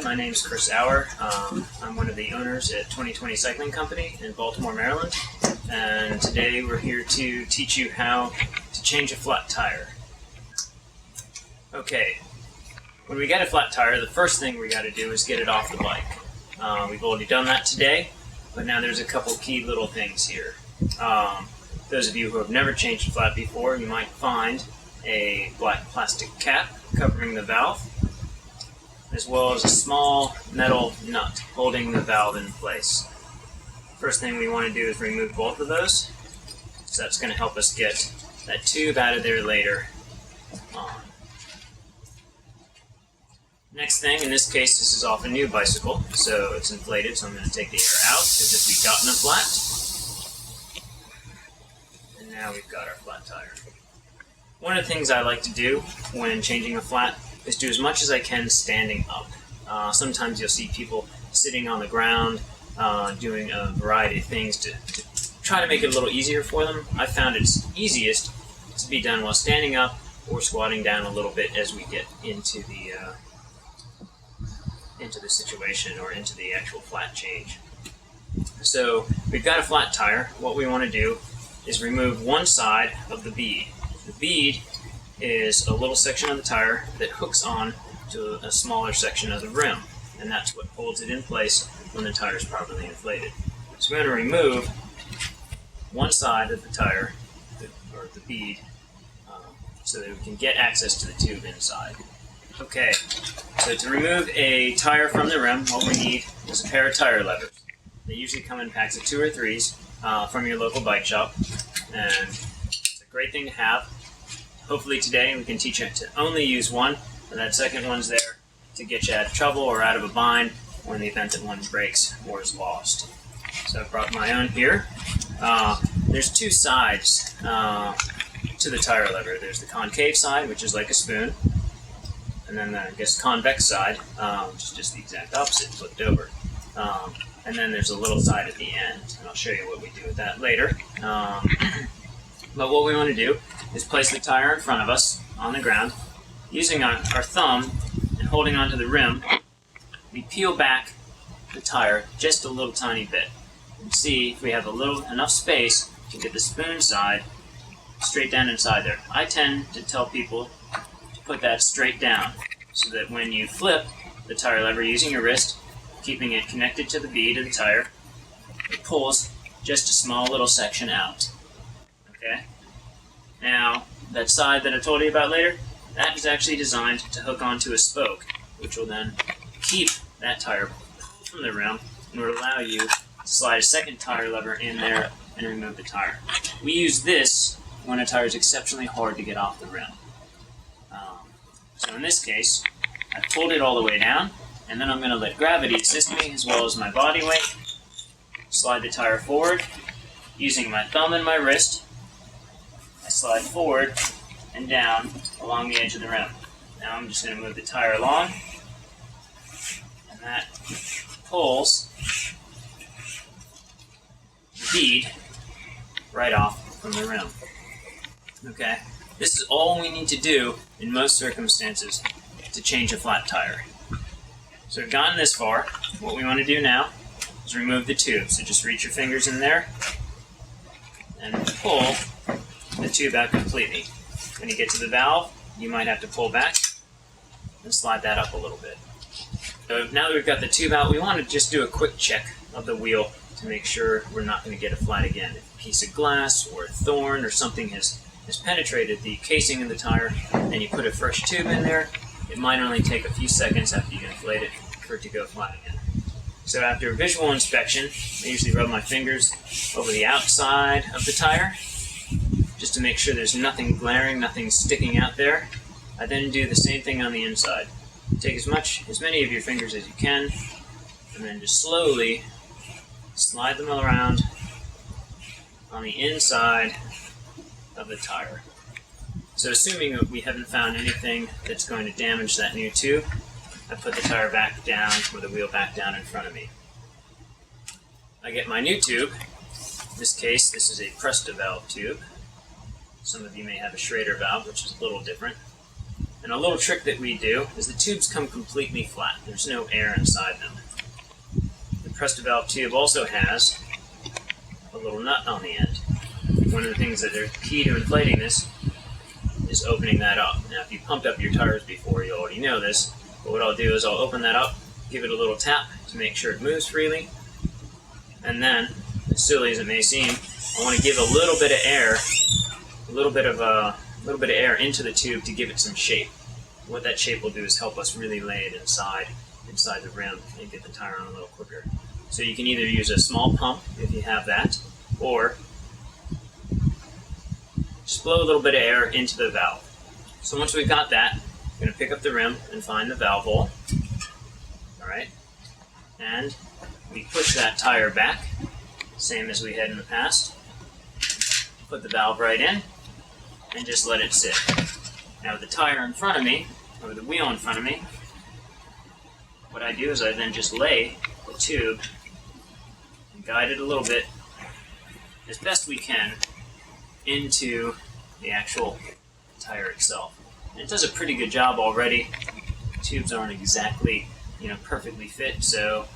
My name's Chris Auer. I'm one of the owners at 2020 Cycling Company in Baltimore, Maryland. And today we're here to teach you how to change a flat tire. Okay, when we get a flat tire, the first thing we got to do is get it off the bike. We've already done that today, but now there's a couple key little things here. Those of you who have never changed a flat before, you might find a black plastic cap covering the valve, as well as a small metal nut holding the valve in place. First thing we want to do is remove both of those, so that's going to help us get that tube out of there later on. Next thing, in this case, this is off a new bicycle, so it's inflated, so I'm going to take the air out as if we'd gotten a flat. And now we've got our flat tire. One of the things I like to do when changing a flat is do as much as I can standing up. Sometimes you'll see people sitting on the ground doing a variety of things to try to make it a little easier for them. I found it's easiest to be done while standing up or squatting down a little bit as we get into the situation or into the actual flat change. So we've got a flat tire. What we want to do is remove one side of the bead. The bead is a little section of the tire that hooks on to a smaller section of the rim, and that's what holds it in place when the tire is properly inflated. So we're going to remove one side of the tire, or the bead, so that we can get access to the tube inside. Okay, so to remove a tire from the rim, what we need is a pair of tire levers. They usually come in packs of 2 or 3s from your local bike shop, and it's a great thing to have. Hopefully today we can teach you to only use one, and that second one's there to get you out of trouble or out of a bind when the event that one breaks or is lost. So I've brought my own here. There's 2 sides to the tire lever. There's the concave side, which is like a spoon, and then the, convex side, which is just the exact opposite, flipped over. And then there's a little side at the end, and I'll show you what we do with that later. But what we want to do is place the tire in front of us on the ground. Using our thumb and holding onto the rim, we peel back the tire just a little tiny bit. And see if we have enough space to get the spoon side straight down inside there. I tend to tell people to put that straight down so that when you flip the tire lever using your wrist, keeping it connected to the bead of the tire, it pulls just a small little section out. Okay? Now, that side that I told you about later, that is actually designed to hook onto a spoke, which will then keep that tire from the rim and will allow you to slide a second tire lever in there and remove the tire. We use this when a tire is exceptionally hard to get off the rim. So in this case, I've pulled it all the way down, and then I'm going to let gravity assist me as well as my body weight. Slide the tire forward. Using my thumb and my wrist, I slide forward and down along the edge of the rim. Now I'm just going to move the tire along, and that pulls the bead right off from the rim. Okay, this is all we need to do in most circumstances to change a flat tire. So we've gotten this far. What we want to do now is remove the tube. So just reach your fingers in there and pull the tube out completely. When you get to the valve, you might have to pull back and slide that up a little bit. So now that we've got the tube out, we want to just do a quick check of the wheel to make sure we're not going to get a flat again. If a piece of glass or a thorn or something has penetrated the casing of the tire and you put a fresh tube in there, it might only take a few seconds after you inflate it for it to go flat again. So after a visual inspection, I usually rub my fingers over the outside of the tire just to make sure there's nothing glaring, nothing sticking out there. I then do the same thing on the inside. Take as many of your fingers as you can, and then just slowly slide them around on the inside of the tire. So assuming that we haven't found anything that's going to damage that new tube, I put the tire back down, or the wheel back down in front of me. I get my new tube. In this case, this is a Presta valve tube. Some of you may have a Schrader valve, which is a little different. And a little trick that we do is the tubes come completely flat. There's no air inside them. The Presto-Valve tube also has a little nut on the end. One of the things that are key to inflating this is opening that up. Now, if you pumped up your tires before, you already know this, but what I'll do is I'll open that up, give it a little tap to make sure it moves freely, and then, as silly as it may seem, I want to give a little bit of air, a little bit of air into the tube to give it some shape. What that shape will do is help us really lay it inside the rim and get the tire on a little quicker. So you can either use a small pump if you have that, or just blow a little bit of air into the valve. So once we've got that, we're going to pick up the rim and find the valve hole. Alright, and we push that tire back, same as we had in the past. Put the valve right in, and just let it sit. Now with the tire in front of me, or the wheel in front of me, what I do is I then just lay the tube and guide it a little bit, as best we can, into the actual tire itself. And it does a pretty good job already. The tubes aren't exactly, perfectly fit, so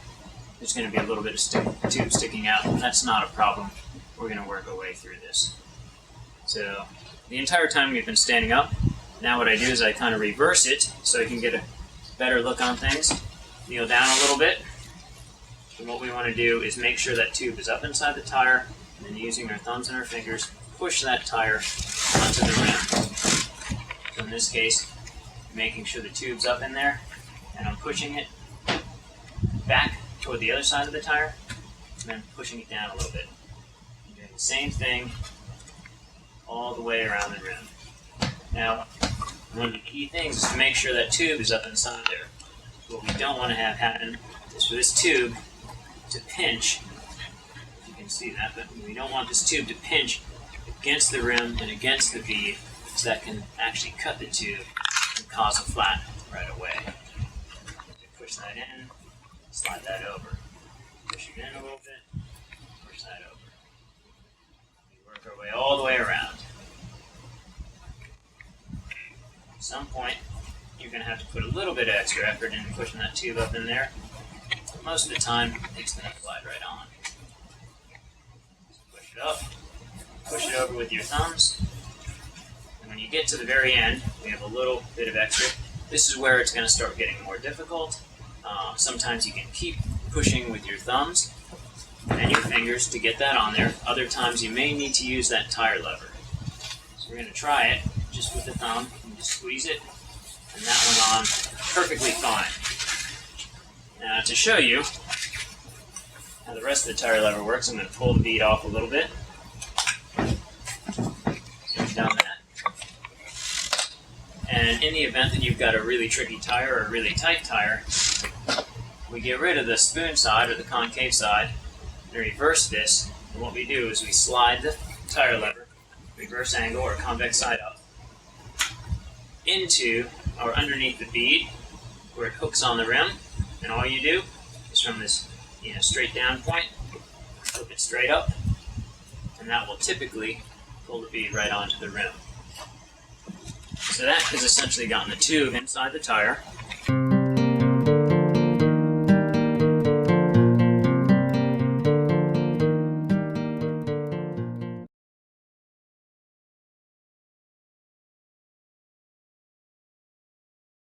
there's going to be a little bit of tube sticking out. That's not a problem. We're going to work our way through this. So the entire time we've been standing up, now what I do is I kind of reverse it so I can get a better look on things. Kneel down a little bit. And what we want to do is make sure that tube is up inside the tire, and then using our thumbs and our fingers, push that tire onto the rim. So in this case, making sure the tube's up in there, and I'm pushing it back toward the other side of the tire, and then pushing it down a little bit. I'm doing the same thing all the way around the rim. Now, one of the key things is to make sure that tube is up inside there. What we don't want to have happen is for this tube to pinch, if you can see that, but we don't want this tube to pinch against the rim and against the bead, so that can actually cut the tube and cause a flat right away. Push that in, slide that over. Push it in a little bit, push that over. We work our way all the way around. At some point, you're going to have to put a little bit of extra effort into pushing that tube up in there. But most of the time, it's going to slide right on. Just push it up, push it over with your thumbs, and when you get to the very end, we have a little bit of extra. This is where it's going to start getting more difficult. Sometimes you can keep pushing with your thumbs and your fingers to get that on there. Other times you may need to use that tire lever. So we're going to try it just with the thumb. You just squeeze it, and that went on perfectly fine. Now to show you how the rest of the tire lever works, I'm going to pull the bead off a little bit. So we've done that. And in the event that you've got a really tricky tire or a really tight tire, we get rid of the spoon side or the concave side and reverse this. And what we do is we slide the tire lever, reverse angle or convex side up, into or underneath the bead where it hooks on the rim. And all you do is from this straight down point, hook it straight up, and that will typically pull the bead right onto the rim. So that has essentially gotten the tube inside the tire.